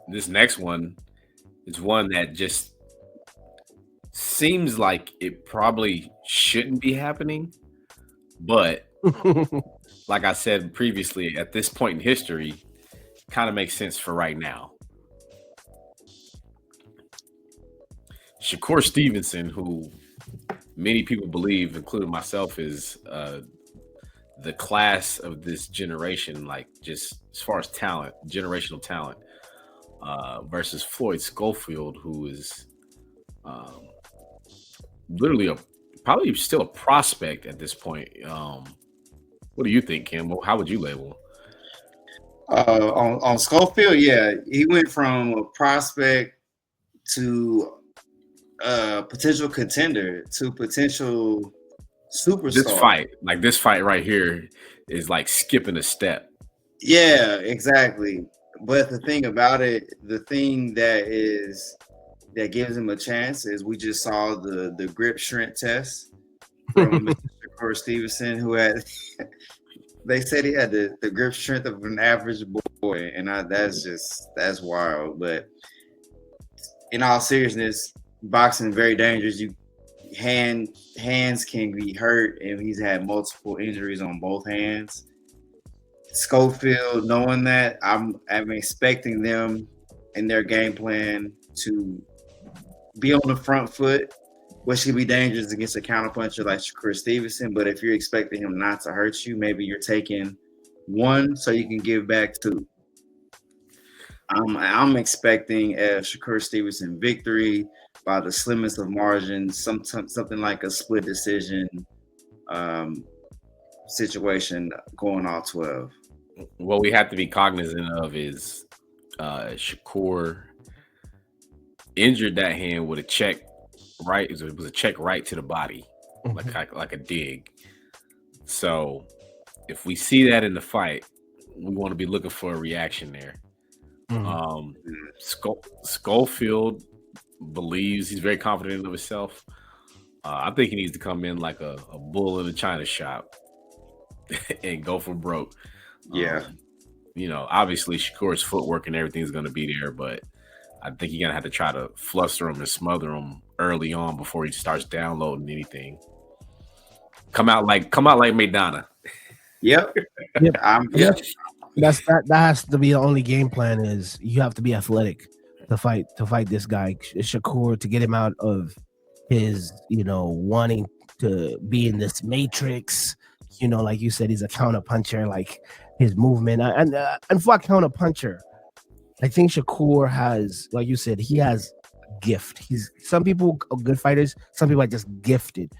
this next one is one that just seems like it probably shouldn't be happening, but like I said previously, at this point in history, kind of makes sense for right now. Shakur Stevenson, who many people believe, including myself, is the class of this generation, like just as far as talent, generational talent, versus Floyd Schofield, who is um, literally a probably still a prospect at this point. What do you think, Kim? How would you label? On Schofield, yeah, he went from a prospect to a potential contender to potential This superstar. fight, like this fight right here, is like skipping a step. Yeah, exactly. But the thing about it, the thing that gives him a chance is we just saw the grip strength test from Mr. Shakur Stevenson, who had they said he had the grip strength of an average boy, and that's wild. But in all seriousness, boxing is very dangerous. Hands can be hurt, and he's had multiple injuries on both hands. Schofield, knowing that, I'm expecting them in their game plan to be on the front foot, which could be dangerous against a counterpuncher like Shakur Stevenson. But if you're expecting him not to hurt you, maybe you're taking one so you can give back two. I'm expecting a Shakur Stevenson victory by the slimmest of margins, something like a split decision um, situation going all 12. What we have to be cognizant of is Shakur injured that hand with a check right. It was a check right to the body, like a dig. So if we see that in the fight, we want to be looking for a reaction there. Mhm. Um, Schofield believes he's very confident of himself. I think he needs to come in like a bull in a china shop and go for broke. Yeah. Um, obviously Shakur's footwork and everything's going to be there, but I think you're gonna have to try to fluster him and smother him early on before he starts downloading anything. Come out like Madonna. Yep. Yep. And Yep. that has to be the only game plan is you have to be athletic to fight this guy Shakur to get him out of his wanting to be in this matrix. Like you said, he's a counter puncher. Like his movement and for a counter puncher, I think Shakur has, like you said, he has a gift. He's some people are good fighters, some people are just gifted.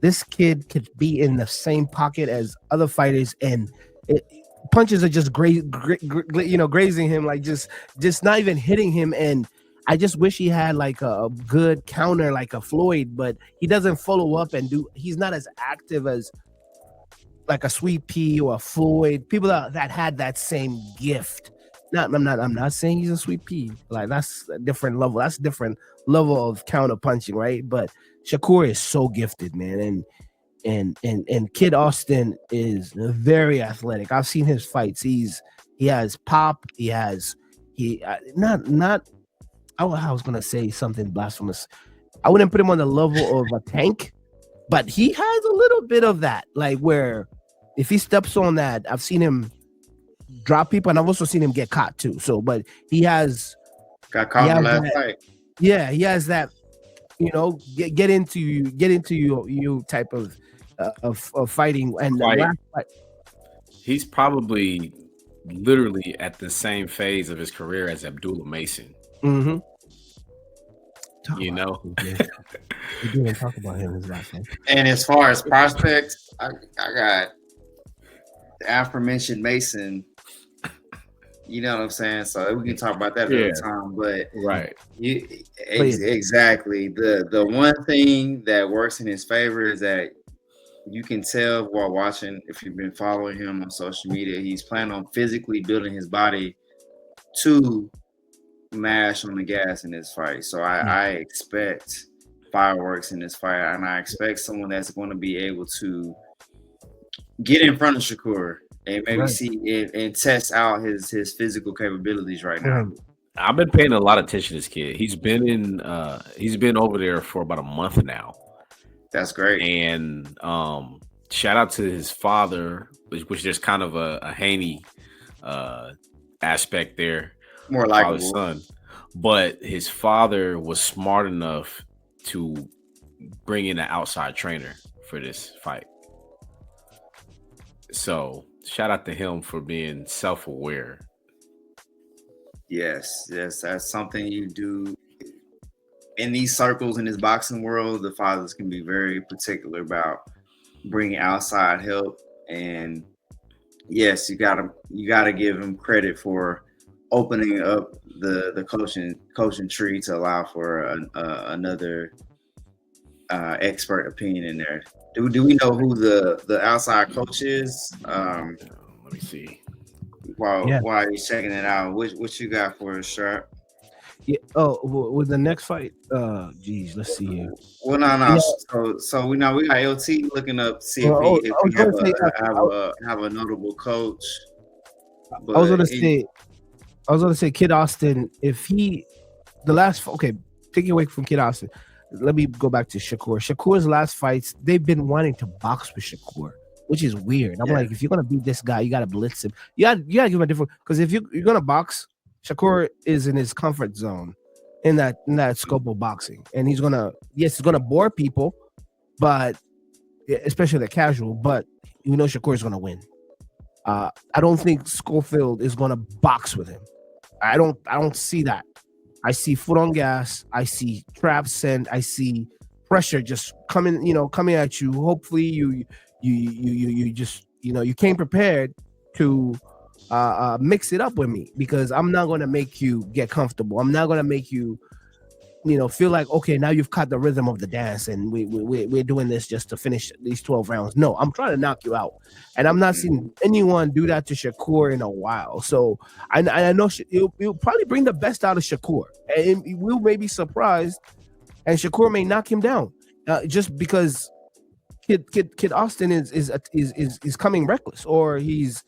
This kid could be in the same pocket as other fighters, and it, punches are just grazing him, like just not even hitting him. And I just wish he had like a good counter, like a Floyd, but he doesn't follow up and do. He's not as active as like a Sweet Pea or a Floyd. People that had that same gift. I'm not saying he's a Sweet Pea. Like that's a different level. That's a different level of counter punching, right? But Shakur is so gifted, man, and Kid Austin is very athletic. I've seen his fights. He has pop. He not. I was gonna say something blasphemous. I wouldn't put him on the level of a Tank, but he has a little bit of that. Like where if he steps on that, I've seen him drop people, and I've also seen him get caught too. So, but he has Got he caught in the has last that. fight. Yeah, he has that. Get into you type of fighting. And the Quite. last fight, He's probably literally at the same phase of his career as Abdullah Mason. mm-hmm. You know, We didn't talk about him his last fight. And as far as prospects, I got the aforementioned Mason. You know what I'm saying? So we can talk about that Yeah. another time. But right? exactly the one thing that works in his favor is that you can tell while watching, if you've been following him on social media, he's planning on physically building his body to mash on the gas in this fight. So I expect fireworks in this fight, and I expect someone that's going to be able to get in front of Shakur and maybe Right. see and test out his physical capabilities right now. I've been paying a lot of attention to this kid. He's been over there for about a month now. That's great. And shout out to his father, which there's kind of a Haney aspect there. More Father likable. son. But his father was smart enough to bring in an outside trainer for this fight. So shout out to him for being self-aware. Yes, that's something you do in these circles in this boxing world. The fathers can be very particular about bringing outside help, and yes, you gotta give him credit for opening up the coaching tree to allow for another expert opinion in there. Do we know who the outside coach is? Let me see. While you're checking it out, what you got for us, Sharp? Yeah. Oh, with the next fight. Geez, let's see here. Well, no. Yeah. So we got LT looking up, see if Well, he have a notable coach. I was gonna say Kid Austin. If he taking away from Kid Austin, let me go back to Shakur. Shakur's last fights, they've been wanting to box with Shakur, which is weird. I'm like, if you're gonna beat this guy, you gotta blitz him. You gotta give him a different, because if you're gonna box, Shakur is in his comfort zone in that scope of boxing, and he's gonna bore people, but especially the casual. But you know Shakur is gonna win. I don't think Schofield is gonna box with him. I don't see that. I see foot on gas. I see traps, and I see pressure just coming at you. Hopefully you just you came prepared to mix it up with me, because I'm not gonna make you get comfortable. I'm not gonna make you feel like, okay, now you've caught the rhythm of the dance, and we're doing this just to finish these 12 rounds. No, I'm trying to knock you out, and I'm not seeing anyone do that to Shakur in a while. So I know you'll probably bring the best out of Shakur, and we'll maybe surprised, and Shakur may knock him down, just because Kid Austin is coming reckless, or he's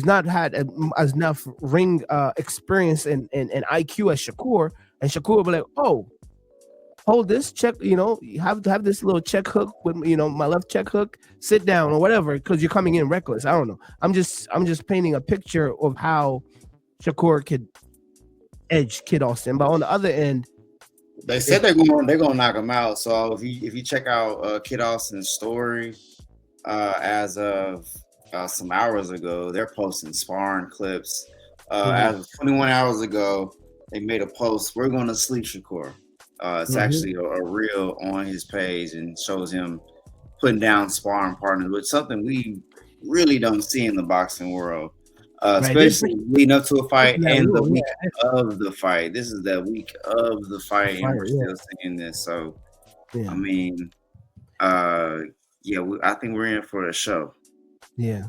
not had as enough ring experience and IQ as Shakur. And Shakur will be like, oh, hold this check, you have to have this little check hook with, my left check hook, sit down or whatever, because you're coming in reckless. I don't know. I'm just painting a picture of how Shakur could edge Kid Austin. But on the other end, they said they're gonna knock him out. So if you check out Kid Austin's story, as of some hours ago, they're posting sparring clips. As of 21 hours ago, they made a post. We're going to sleep Shakur. It's actually a reel on his page, and shows him putting down sparring partners, which is something we really don't see in the boxing world, especially leading up to a fight and the week of the fight. This is the week of the fight, and we're still seeing this. So, I mean, I think we're in for a show. Yeah,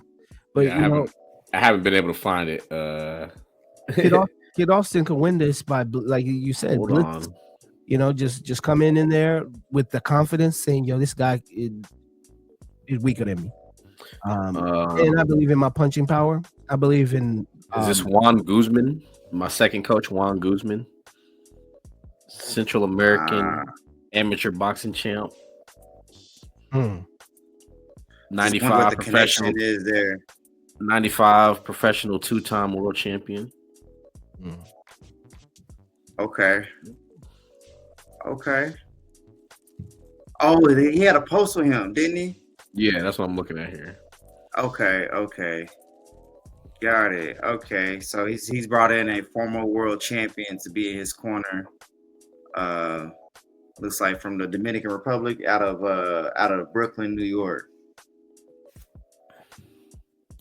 but I haven't been able to find it. Kid Austin can win this by, like you said, blitz. Just come in there with the confidence, saying, "Yo, this guy is weaker than me." And I believe in my punching power. I believe in. Is this Juan Guzman? My second coach, Juan Guzman, Central American amateur boxing champ. 95 professional is there. 95 professional, 2-time world champion. Okay. Oh, he had a post with him, didn't he? Yeah, that's what I'm looking at here. Okay. Got it. Okay. So he's brought in a former world champion to be in his corner. Looks like from the Dominican Republic, out of Brooklyn, New York.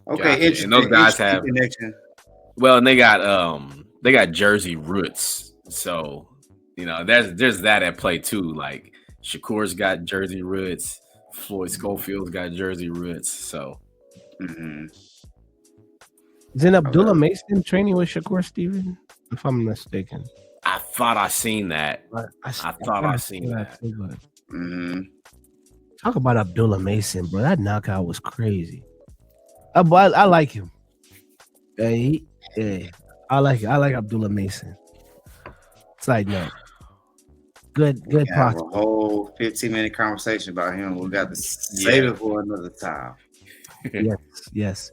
Okay, gotcha. Interesting. And those guys have connection. Well, and they got Jersey roots. So, there's that at play too. Like Shakur's got Jersey roots, Floyd Schofield's got Jersey roots. So Isn't Abdullah Mason training with Shakur, Steven? If I'm mistaken. I thought I seen that. I thought I seen that. Talk about Abdullah Mason, bro. That knockout was crazy. I like him. I like Abdullah Mason. Side note. Good We can have a prospect. whole 15-minute conversation about him. We got to save it for another time. Yes, yes.